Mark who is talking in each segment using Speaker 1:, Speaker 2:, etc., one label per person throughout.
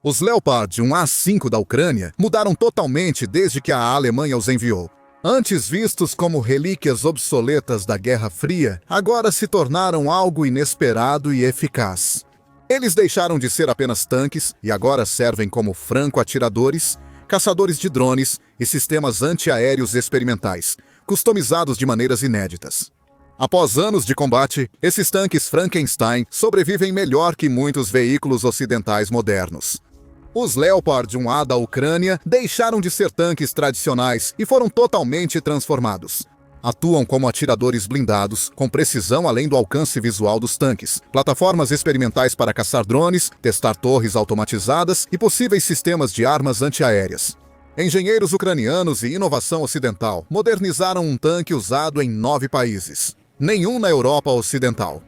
Speaker 1: Os Leopard 1A5 da Ucrânia mudaram totalmente desde que a Alemanha os enviou. Antes vistos como relíquias obsoletas da Guerra Fria, agora se tornaram algo inesperado e eficaz. Eles deixaram de ser apenas tanques e agora servem como franco-atiradores, caçadores de drones e sistemas antiaéreos experimentais, customizados de maneiras inéditas. Após anos de combate, esses tanques Frankenstein sobrevivem melhor que muitos veículos ocidentais modernos. Os Leopard 1A da Ucrânia deixaram de ser tanques tradicionais e foram totalmente transformados. Atuam como atiradores blindados, com precisão além do alcance visual dos tanques, plataformas experimentais para caçar drones, testar torres automatizadas e possíveis sistemas de armas antiaéreas. Engenheiros ucranianos e inovação ocidental modernizaram um tanque usado em 9 países, nenhum na Europa Ocidental.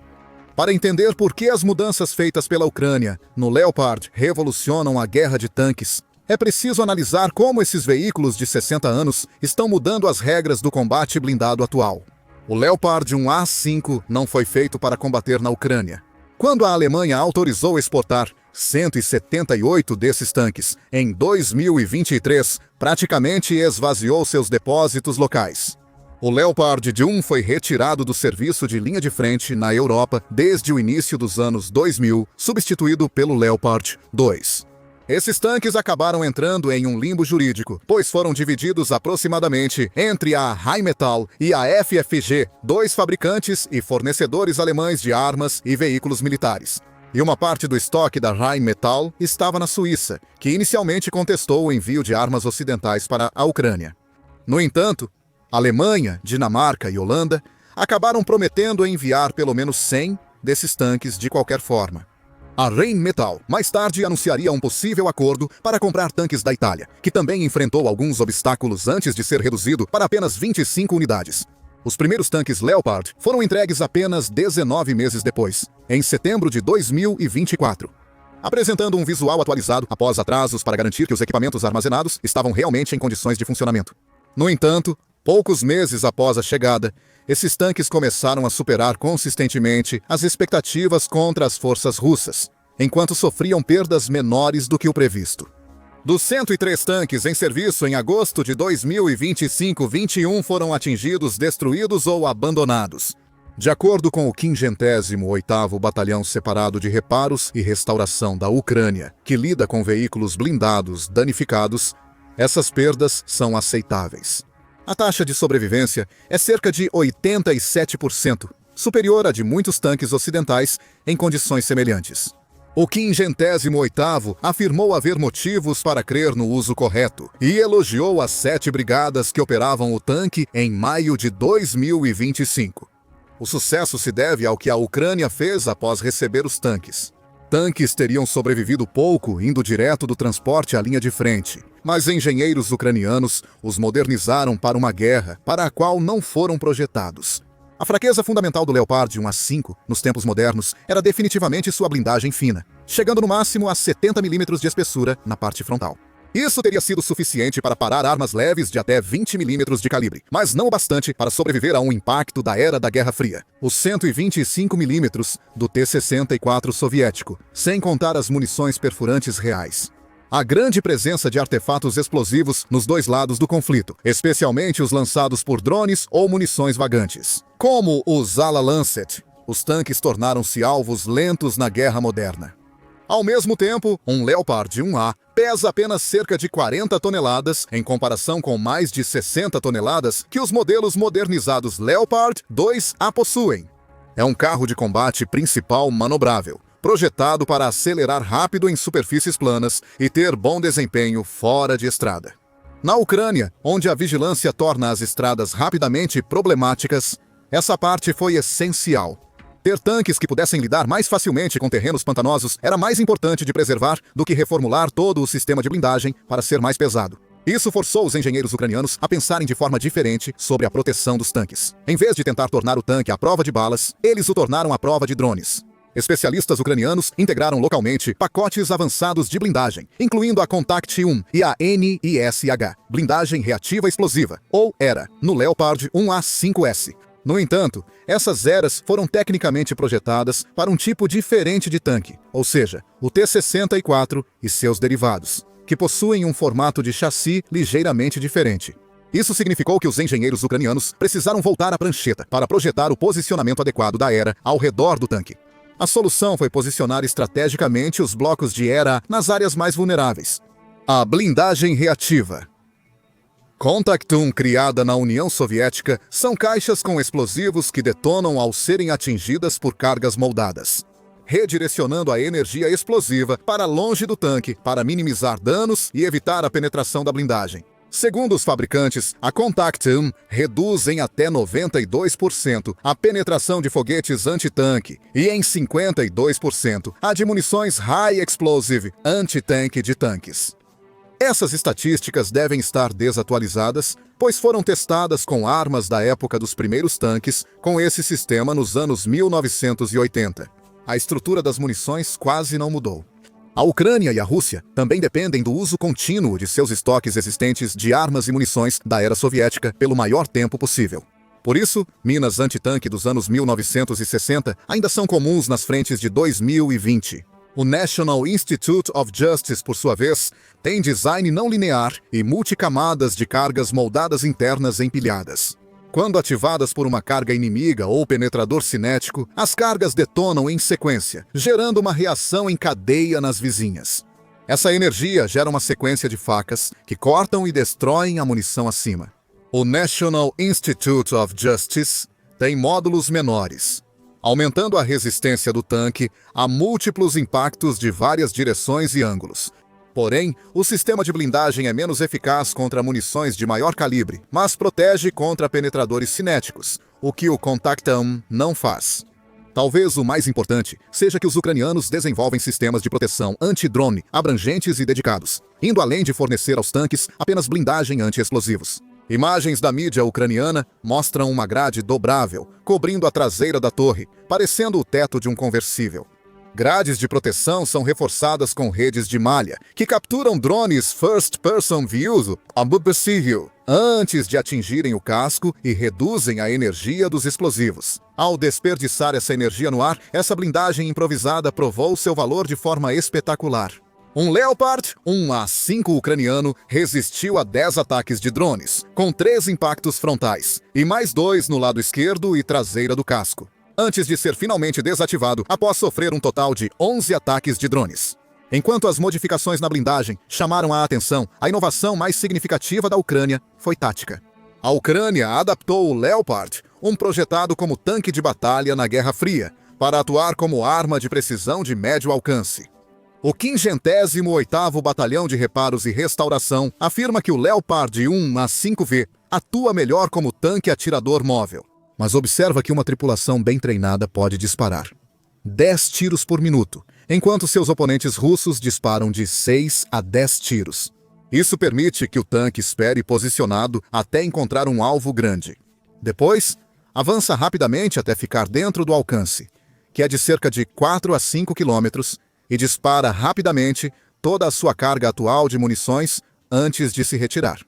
Speaker 1: Para entender por que as mudanças feitas pela Ucrânia no Leopard revolucionam a guerra de tanques, é preciso analisar como esses veículos de 60 anos estão mudando as regras do combate blindado atual. O Leopard 1A5 não foi feito para combater na Ucrânia. Quando a Alemanha autorizou exportar 178 desses tanques em 2023, praticamente esvaziou seus depósitos locais. O Leopard 1 foi retirado do serviço de linha de frente na Europa desde o início dos anos 2000, substituído pelo Leopard 2. Esses tanques acabaram entrando em um limbo jurídico, pois foram divididos aproximadamente entre a Rheinmetall e a FFG, dois fabricantes e fornecedores alemães de armas e veículos militares. E uma parte do estoque da Rheinmetall estava na Suíça, que inicialmente contestou o envio de armas ocidentais para a Ucrânia. No entanto, Alemanha, Dinamarca e Holanda acabaram prometendo enviar pelo menos 100 desses tanques de qualquer forma. A Rheinmetall mais tarde anunciaria um possível acordo para comprar tanques da Itália, que também enfrentou alguns obstáculos antes de ser reduzido para apenas 25 unidades. Os primeiros tanques Leopard foram entregues apenas 19 meses depois, em setembro de 2024. Apresentando um visual atualizado após atrasos para garantir que os equipamentos armazenados estavam realmente em condições de funcionamento. No entanto, poucos meses após a chegada, esses tanques começaram a superar consistentemente as expectativas contra as forças russas, enquanto sofriam perdas menores do que o previsto. Dos 103 tanques em serviço em agosto de 2025, 21 foram atingidos, destruídos ou abandonados. De acordo com o 58º Batalhão Separado de Reparos e Restauração da Ucrânia, que lida com veículos blindados danificados, essas perdas são aceitáveis. A taxa de sobrevivência é cerca de 87%, superior à de muitos tanques ocidentais em condições semelhantes. O 58º afirmou haver motivos para crer no uso correto e elogiou as 7 brigadas que operavam o tanque em maio de 2025. O sucesso se deve ao que a Ucrânia fez após receber os tanques. Tanques teriam sobrevivido pouco indo direto do transporte à linha de frente, mas engenheiros ucranianos os modernizaram para uma guerra para a qual não foram projetados. A fraqueza fundamental do Leopard 1A5, nos tempos modernos, era definitivamente sua blindagem fina, chegando no máximo a 70 mm de espessura na parte frontal. Isso teria sido suficiente para parar armas leves de até 20 mm de calibre, mas não o bastante para sobreviver a um impacto da era da Guerra Fria, os 125 mm do T-64 soviético, sem contar as munições perfurantes reais. A grande presença de artefatos explosivos nos dois lados do conflito, especialmente os lançados por drones ou munições vagantes. Como os Ala-Lancet, os tanques tornaram-se alvos lentos na guerra moderna. Ao mesmo tempo, um Leopard 1A pesa apenas cerca de 40 toneladas em comparação com mais de 60 toneladas que os modelos modernizados Leopard 2A possuem. É um carro de combate principal manobrável, projetado para acelerar rápido em superfícies planas e ter bom desempenho fora de estrada. Na Ucrânia, onde a vigilância torna as estradas rapidamente problemáticas, essa parte foi essencial. Ter tanques que pudessem lidar mais facilmente com terrenos pantanosos era mais importante de preservar do que reformular todo o sistema de blindagem para ser mais pesado. Isso forçou os engenheiros ucranianos a pensarem de forma diferente sobre a proteção dos tanques. Em vez de tentar tornar o tanque à prova de balas, eles o tornaram à prova de drones. Especialistas ucranianos integraram localmente pacotes avançados de blindagem, incluindo a Contact 1 e a NISH, blindagem reativa explosiva, ou ERA, no Leopard 1A5S. No entanto, essas eras foram tecnicamente projetadas para um tipo diferente de tanque, ou seja, o T-64 e seus derivados, que possuem um formato de chassi ligeiramente diferente. Isso significou que os engenheiros ucranianos precisaram voltar à prancheta para projetar o posicionamento adequado da era ao redor do tanque. A solução foi posicionar estrategicamente os blocos de era nas áreas mais vulneráveis. A blindagem reativa. Contactum, criada na União Soviética, são caixas com explosivos que detonam ao serem atingidas por cargas moldadas, redirecionando a energia explosiva para longe do tanque para minimizar danos e evitar a penetração da blindagem. Segundo os fabricantes, a Contactum reduz em até 92% a penetração de foguetes anti-tanque e em 52% a de munições High Explosive anti-tanque de tanques. Essas estatísticas devem estar desatualizadas, pois foram testadas com armas da época dos primeiros tanques com esse sistema nos anos 1980. A estrutura das munições quase não mudou. A Ucrânia e a Rússia também dependem do uso contínuo de seus estoques existentes de armas e munições da era soviética pelo maior tempo possível. Por isso, minas antitanque dos anos 1960 ainda são comuns nas frentes de 2020. O National Institute of Justice, por sua vez, tem design não linear e multicamadas de cargas moldadas internas empilhadas. Quando ativadas por uma carga inimiga ou penetrador cinético, as cargas detonam em sequência, gerando uma reação em cadeia nas vizinhas. Essa energia gera uma sequência de facas que cortam e destroem a munição acima. O National Institute of Justice tem módulos menores, aumentando a resistência do tanque a múltiplos impactos de várias direções e ângulos. Porém, o sistema de blindagem é menos eficaz contra munições de maior calibre, mas protege contra penetradores cinéticos, o que o Contactum não faz. Talvez o mais importante seja que os ucranianos desenvolvem sistemas de proteção anti-drone abrangentes e dedicados, indo além de fornecer aos tanques apenas blindagem anti-explosivos. Imagens da mídia ucraniana mostram uma grade dobrável, cobrindo a traseira da torre, parecendo o teto de um conversível. Grades de proteção são reforçadas com redes de malha, que capturam drones First-Person View, antes de atingirem o casco e reduzem a energia dos explosivos. Ao desperdiçar essa energia no ar, essa blindagem improvisada provou seu valor de forma espetacular. Um Leopard 1A5 ucraniano resistiu a 10 ataques de drones, com 3 impactos frontais, e mais 2 no lado esquerdo e traseira do casco, antes de ser finalmente desativado após sofrer um total de 11 ataques de drones. Enquanto as modificações na blindagem chamaram a atenção, a inovação mais significativa da Ucrânia foi tática. A Ucrânia adaptou o Leopard, um projetado como tanque de batalha na Guerra Fria, para atuar como arma de precisão de médio alcance. O 58º Batalhão de Reparos e Restauração afirma que o Leopard 1A5V atua melhor como tanque atirador móvel. Mas observa que uma tripulação bem treinada pode disparar 10 tiros por minuto, enquanto seus oponentes russos disparam de 6 a 10 tiros. Isso permite que o tanque espere posicionado até encontrar um alvo grande. Depois, avança rapidamente até ficar dentro do alcance, que é de cerca de 4 a 5 quilômetros, e dispara rapidamente toda a sua carga atual de munições antes de se retirar.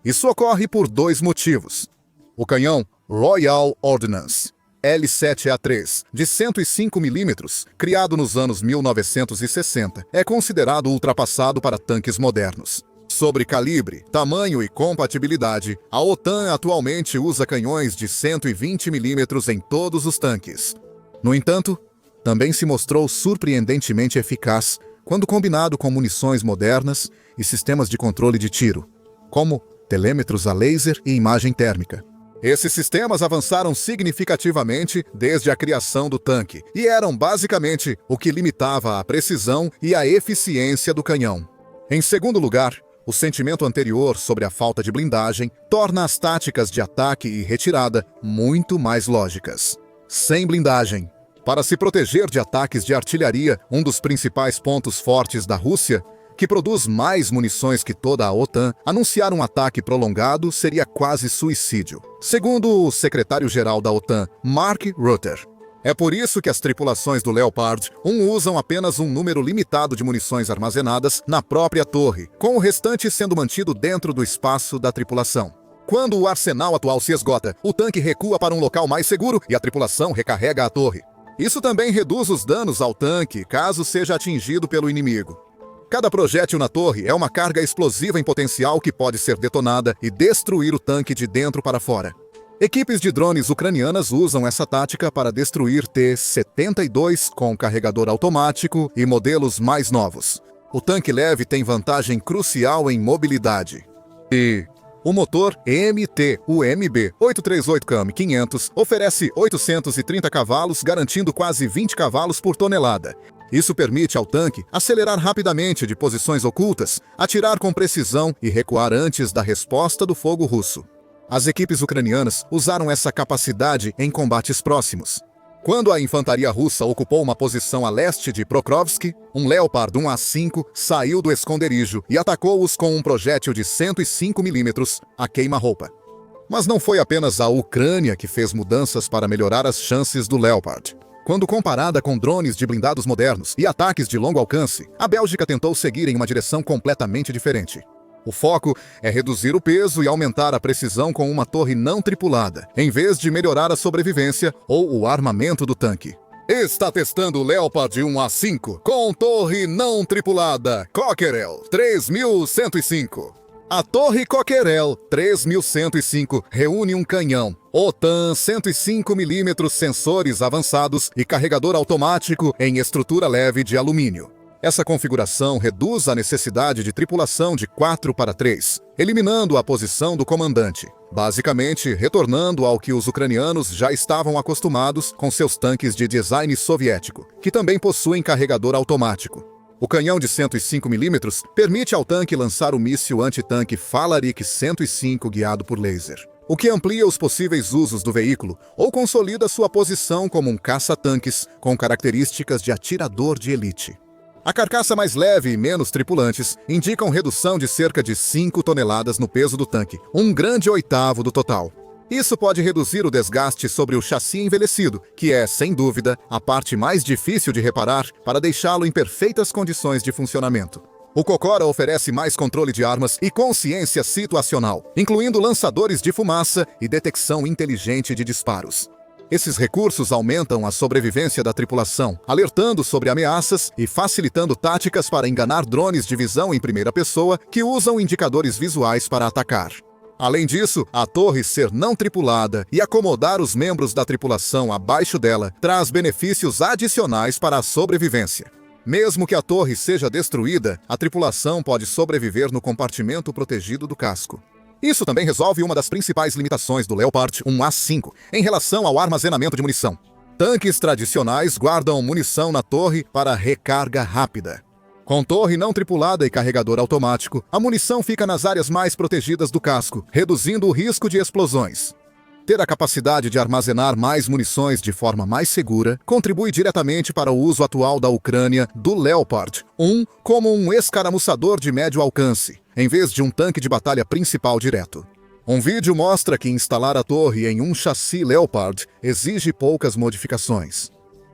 Speaker 1: Isso ocorre por 2 motivos. O canhão Royal Ordnance L7A3, de 105 mm, criado nos anos 1960, é considerado ultrapassado para tanques modernos. Sobre calibre, tamanho e compatibilidade, a OTAN atualmente usa canhões de 120 mm em todos os tanques. No entanto, também se mostrou surpreendentemente eficaz quando combinado com munições modernas e sistemas de controle de tiro, como telêmetros a laser e imagem térmica. Esses sistemas avançaram significativamente desde a criação do tanque e eram basicamente o que limitava a precisão e a eficiência do canhão. Em segundo lugar, o sentimento anterior sobre a falta de blindagem torna as táticas de ataque e retirada muito mais lógicas. Sem blindagem, para se proteger de ataques de artilharia, um dos principais pontos fortes da Rússia, que produz mais munições que toda a OTAN, anunciar um ataque prolongado seria quase suicídio, segundo o secretário-geral da OTAN, Mark Rutte. É por isso que as tripulações do Leopard 1 usam apenas um número limitado de munições armazenadas na própria torre, com o restante sendo mantido dentro do espaço da tripulação. Quando o arsenal atual se esgota, o tanque recua para um local mais seguro e a tripulação recarrega a torre. Isso também reduz os danos ao tanque caso seja atingido pelo inimigo. Cada projétil na torre é uma carga explosiva em potencial que pode ser detonada e destruir o tanque de dentro para fora. Equipes de drones ucranianas usam essa tática para destruir T-72 com carregador automático e modelos mais novos. O tanque leve tem vantagem crucial em mobilidade. E o motor MT-UMB 838CAM500 oferece 830 cavalos, garantindo quase 20 cavalos por tonelada. Isso permite ao tanque acelerar rapidamente de posições ocultas, atirar com precisão e recuar antes da resposta do fogo russo. As equipes ucranianas usaram essa capacidade em combates próximos. Quando a infantaria russa ocupou uma posição a leste de Pokrovsk, um Leopard 1A5 saiu do esconderijo e atacou-os com um projétil de 105 mm a queima-roupa. Mas não foi apenas a Ucrânia que fez mudanças para melhorar as chances do Leopard. Quando comparada com drones de blindados modernos e ataques de longo alcance, a Bélgica tentou seguir em uma direção completamente diferente. O foco é reduzir o peso e aumentar a precisão com uma torre não tripulada, em vez de melhorar a sobrevivência ou o armamento do tanque. Está testando o Leopard 1A5 com torre não tripulada Cockerill 3105. A torre Cockerill 3105 reúne um canhão OTAN 105mm, sensores avançados e carregador automático em estrutura leve de alumínio. Essa configuração reduz a necessidade de tripulação de 4 para 3, eliminando a posição do comandante, basicamente retornando ao que os ucranianos já estavam acostumados com seus tanques de design soviético, que também possuem carregador automático. O canhão de 105mm permite ao tanque lançar o míssil antitanque Falarik 105 guiado por laser, o que amplia os possíveis usos do veículo ou consolida sua posição como um caça-tanques com características de atirador de elite. A carcaça mais leve e menos tripulantes indicam redução de cerca de 5 toneladas no peso do tanque, um grande oitavo do total. Isso pode reduzir o desgaste sobre o chassi envelhecido, que é, sem dúvida, a parte mais difícil de reparar para deixá-lo em perfeitas condições de funcionamento. O Kokora oferece mais controle de armas e consciência situacional, incluindo lançadores de fumaça e detecção inteligente de disparos. Esses recursos aumentam a sobrevivência da tripulação, alertando sobre ameaças e facilitando táticas para enganar drones de visão em primeira pessoa que usam indicadores visuais para atacar. Além disso, a torre ser não tripulada e acomodar os membros da tripulação abaixo dela traz benefícios adicionais para a sobrevivência. Mesmo que a torre seja destruída, a tripulação pode sobreviver no compartimento protegido do casco. Isso também resolve uma das principais limitações do Leopard 1A5 em relação ao armazenamento de munição. Tanques tradicionais guardam munição na torre para recarga rápida. Com torre não tripulada e carregador automático, a munição fica nas áreas mais protegidas do casco, reduzindo o risco de explosões. Ter a capacidade de armazenar mais munições de forma mais segura contribui diretamente para o uso atual da Ucrânia do Leopard 1 como um escaramuçador de médio alcance, em vez de um tanque de batalha principal direto. Um vídeo mostra que instalar a torre em um chassi Leopard exige poucas modificações.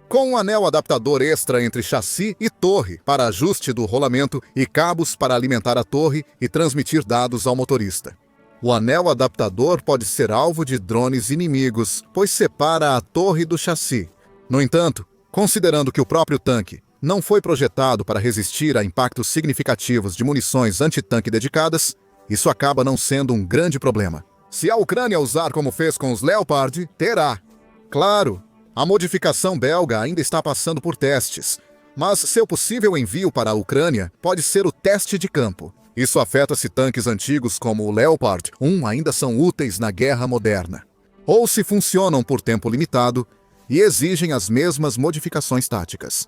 Speaker 1: Com um anel adaptador extra entre chassi e torre para ajuste do rolamento e cabos para alimentar a torre e transmitir dados ao motorista. O anel adaptador pode ser alvo de drones inimigos, pois separa a torre do chassi. No entanto, considerando que o próprio tanque não foi projetado para resistir a impactos significativos de munições antitanque dedicadas, isso acaba não sendo um grande problema. Se a Ucrânia usar como fez com os Leopard, terá. Claro, a modificação belga ainda está passando por testes, mas seu possível envio para a Ucrânia pode ser o teste de campo. Isso afeta se tanques antigos como o Leopard 1 ainda são úteis na guerra moderna, ou se funcionam por tempo limitado e exigem as mesmas modificações táticas.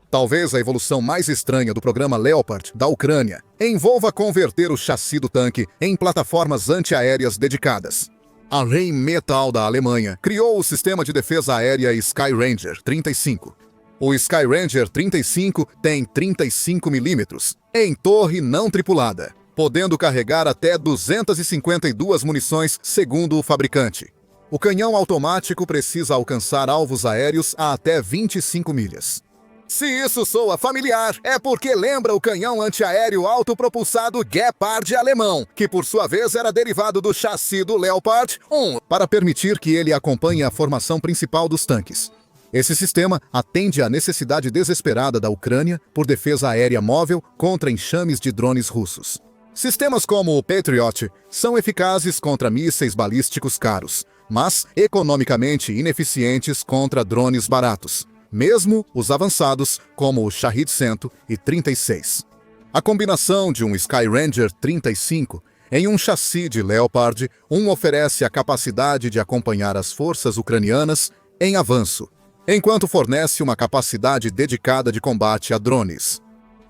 Speaker 1: Talvez a evolução mais estranha do programa Leopard da Ucrânia envolva converter o chassi do tanque em plataformas antiaéreas dedicadas. A Rheinmetall da Alemanha criou o sistema de defesa aérea Skyranger 35. O Skyranger 35 tem 35mm em torre não tripulada, podendo carregar até 252 munições segundo o fabricante. O canhão automático precisa alcançar alvos aéreos a até 25 milhas. Se isso soa familiar, é porque lembra o canhão antiaéreo autopropulsado Gepard alemão, que por sua vez era derivado do chassi do Leopard 1, para permitir que ele acompanhe a formação principal dos tanques. Esse sistema atende à necessidade desesperada da Ucrânia por defesa aérea móvel contra enxames de drones russos. Sistemas como o Patriot são eficazes contra mísseis balísticos caros, mas economicamente ineficientes contra drones baratos, mesmo os avançados como o Shahed 136. A combinação de um Skyranger 35 em um chassi de Leopard 1 oferece a capacidade de acompanhar as forças ucranianas em avanço, enquanto fornece uma capacidade dedicada de combate a drones.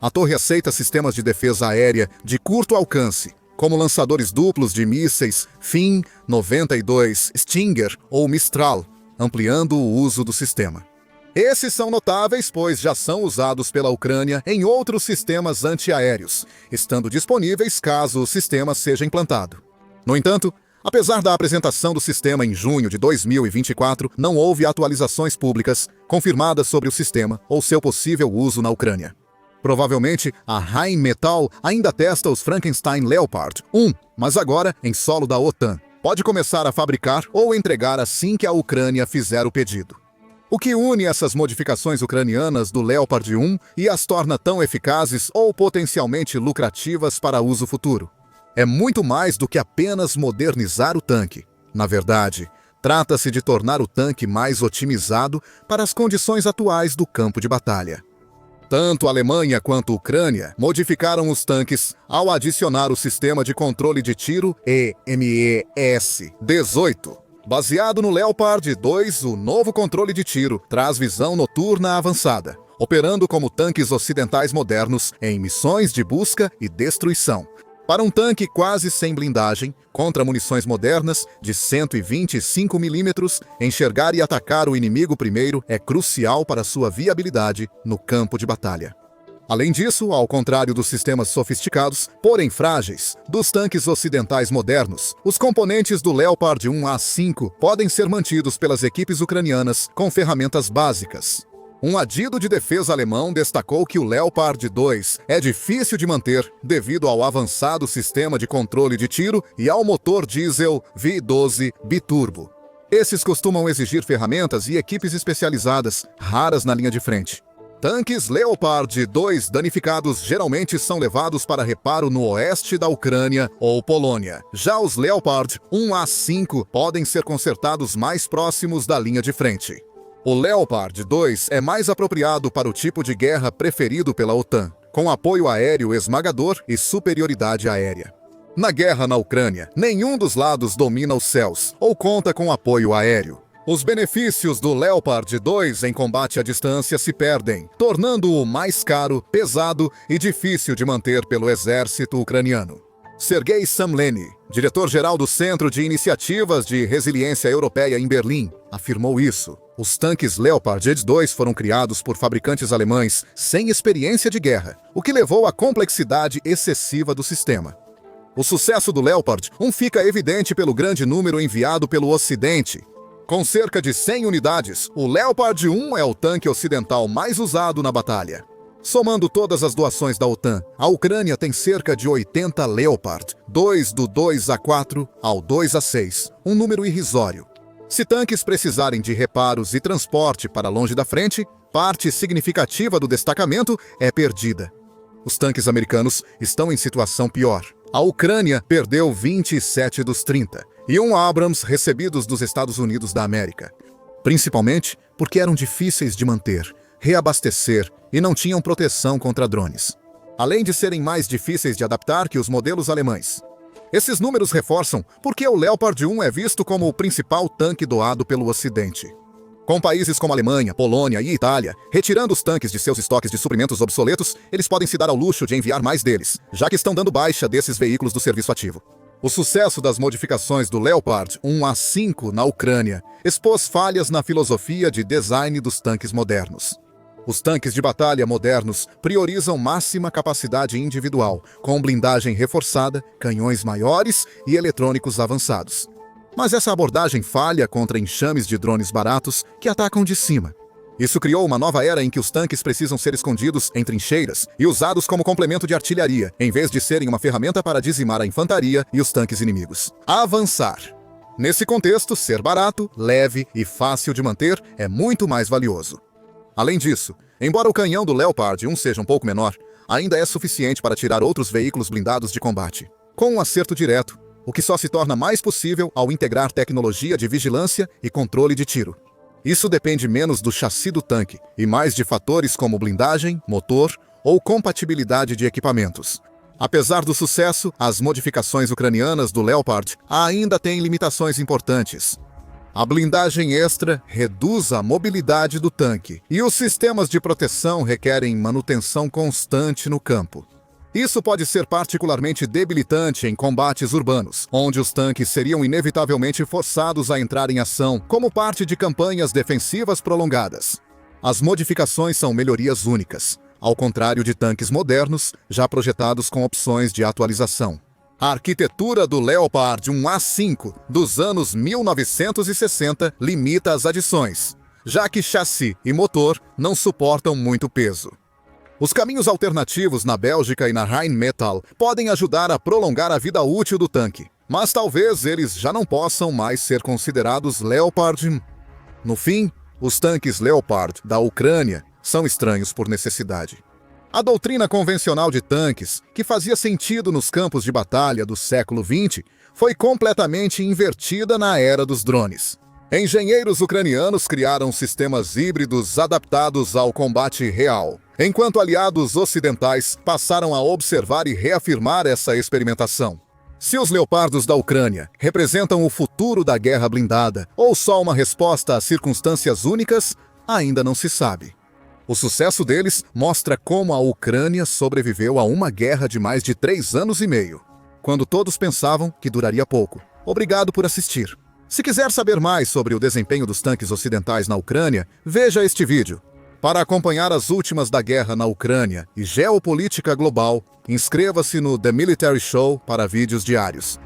Speaker 1: A torre aceita sistemas de defesa aérea de curto alcance, como lançadores duplos de mísseis FIM-92, Stinger ou Mistral, ampliando o uso do sistema. Esses são notáveis, pois já são usados pela Ucrânia em outros sistemas antiaéreos, estando disponíveis caso o sistema seja implantado. No entanto, apesar da apresentação do sistema em junho de 2024, não houve atualizações públicas confirmadas sobre o sistema ou seu possível uso na Ucrânia. Provavelmente, a Rheinmetall ainda testa os Frankenstein Leopard 1, mas agora em solo da OTAN. Pode começar a fabricar ou entregar assim que a Ucrânia fizer o pedido. O que une essas modificações ucranianas do Leopard 1 e as torna tão eficazes ou potencialmente lucrativas para uso futuro? É muito mais do que apenas modernizar o tanque. Na verdade, trata-se de tornar o tanque mais otimizado para as condições atuais do campo de batalha. Tanto a Alemanha quanto a Ucrânia modificaram os tanques ao adicionar o sistema de controle de tiro EMES-18. Baseado no Leopard 2, o novo controle de tiro traz visão noturna avançada, operando como tanques ocidentais modernos em missões de busca e destruição. Para um tanque quase sem blindagem, contra munições modernas de 125 mm, enxergar e atacar o inimigo primeiro é crucial para sua viabilidade no campo de batalha. Além disso, ao contrário dos sistemas sofisticados, porém frágeis, dos tanques ocidentais modernos, os componentes do Leopard 1A5 podem ser mantidos pelas equipes ucranianas com ferramentas básicas. Um adido de defesa alemão destacou que o Leopard 2 é difícil de manter devido ao avançado sistema de controle de tiro e ao motor diesel V12 biturbo. Esses costumam exigir ferramentas e equipes especializadas, raras na linha de frente. Tanques Leopard 2 danificados geralmente são levados para reparo no oeste da Ucrânia ou Polônia. Já os Leopard 1A5 podem ser consertados mais próximos da linha de frente. O Leopard 2 é mais apropriado para o tipo de guerra preferido pela OTAN, com apoio aéreo esmagador e superioridade aérea. Na guerra na Ucrânia, nenhum dos lados domina os céus ou conta com apoio aéreo. Os benefícios do Leopard 2 em combate à distância se perdem, tornando-o mais caro, pesado e difícil de manter pelo exército ucraniano. Sergei Samleny, diretor-geral do Centro de Iniciativas de Resiliência Europeia em Berlim, afirmou isso. Os tanques Leopard 2 foram criados por fabricantes alemães sem experiência de guerra, o que levou à complexidade excessiva do sistema. O sucesso do Leopard 1 fica evidente pelo grande número enviado pelo Ocidente. Com cerca de 100 unidades, o Leopard 1 é o tanque ocidental mais usado na batalha. Somando todas as doações da OTAN, a Ucrânia tem cerca de 80 Leopard, 2 do 2A4 ao 2A6, um número irrisório. Se tanques precisarem de reparos e transporte para longe da frente, parte significativa do destacamento é perdida. Os tanques americanos estão em situação pior. A Ucrânia perdeu 27 dos 30 e um Abrams recebidos dos Estados Unidos da América, principalmente porque eram difíceis de manter, reabastecer e não tinham proteção contra drones, além de serem mais difíceis de adaptar que os modelos alemães. Esses números reforçam porque o Leopard 1 é visto como o principal tanque doado pelo Ocidente. Com países como Alemanha, Polônia e Itália retirando os tanques de seus estoques de suprimentos obsoletos, eles podem se dar ao luxo de enviar mais deles, já que estão dando baixa desses veículos do serviço ativo. O sucesso das modificações do Leopard 1A5 na Ucrânia expôs falhas na filosofia de design dos tanques modernos. Os tanques de batalha modernos priorizam máxima capacidade individual, com blindagem reforçada, canhões maiores e eletrônicos avançados. Mas essa abordagem falha contra enxames de drones baratos que atacam de cima. Isso criou uma nova era em que os tanques precisam ser escondidos em trincheiras e usados como complemento de artilharia, em vez de serem uma ferramenta para dizimar a infantaria e os tanques inimigos. Avançar. Nesse contexto, ser barato, leve e fácil de manter é muito mais valioso. Além disso, embora o canhão do Leopard 1 seja um pouco menor, ainda é suficiente para tirar outros veículos blindados de combate, com um acerto direto, o que só se torna mais possível ao integrar tecnologia de vigilância e controle de tiro. Isso depende menos do chassi do tanque e mais de fatores como blindagem, motor ou compatibilidade de equipamentos. Apesar do sucesso, as modificações ucranianas do Leopard ainda têm limitações importantes. A blindagem extra reduz a mobilidade do tanque e os sistemas de proteção requerem manutenção constante no campo. Isso pode ser particularmente debilitante em combates urbanos, onde os tanques seriam inevitavelmente forçados a entrar em ação como parte de campanhas defensivas prolongadas. As modificações são melhorias únicas, ao contrário de tanques modernos, já projetados com opções de atualização. A arquitetura do Leopard 1A5 dos anos 1960 limita as adições, já que chassi e motor não suportam muito peso. Os caminhos alternativos na Bélgica e na Rheinmetall podem ajudar a prolongar a vida útil do tanque, mas talvez eles já não possam mais ser considerados Leopard. No fim, os tanques Leopard da Ucrânia são estranhos por necessidade. A doutrina convencional de tanques, que fazia sentido nos campos de batalha do século XX, foi completamente invertida na era dos drones. Engenheiros ucranianos criaram sistemas híbridos adaptados ao combate real, enquanto aliados ocidentais passaram a observar e reafirmar essa experimentação. Se os leopardos da Ucrânia representam o futuro da guerra blindada ou só uma resposta a circunstâncias únicas, ainda não se sabe. O sucesso deles mostra como a Ucrânia sobreviveu a uma guerra de mais de 3 anos e meio, quando todos pensavam que duraria pouco. Obrigado por assistir. Se quiser saber mais sobre o desempenho dos tanques ocidentais na Ucrânia, veja este vídeo. Para acompanhar as últimas da guerra na Ucrânia e geopolítica global, inscreva-se no The Military Show para vídeos diários.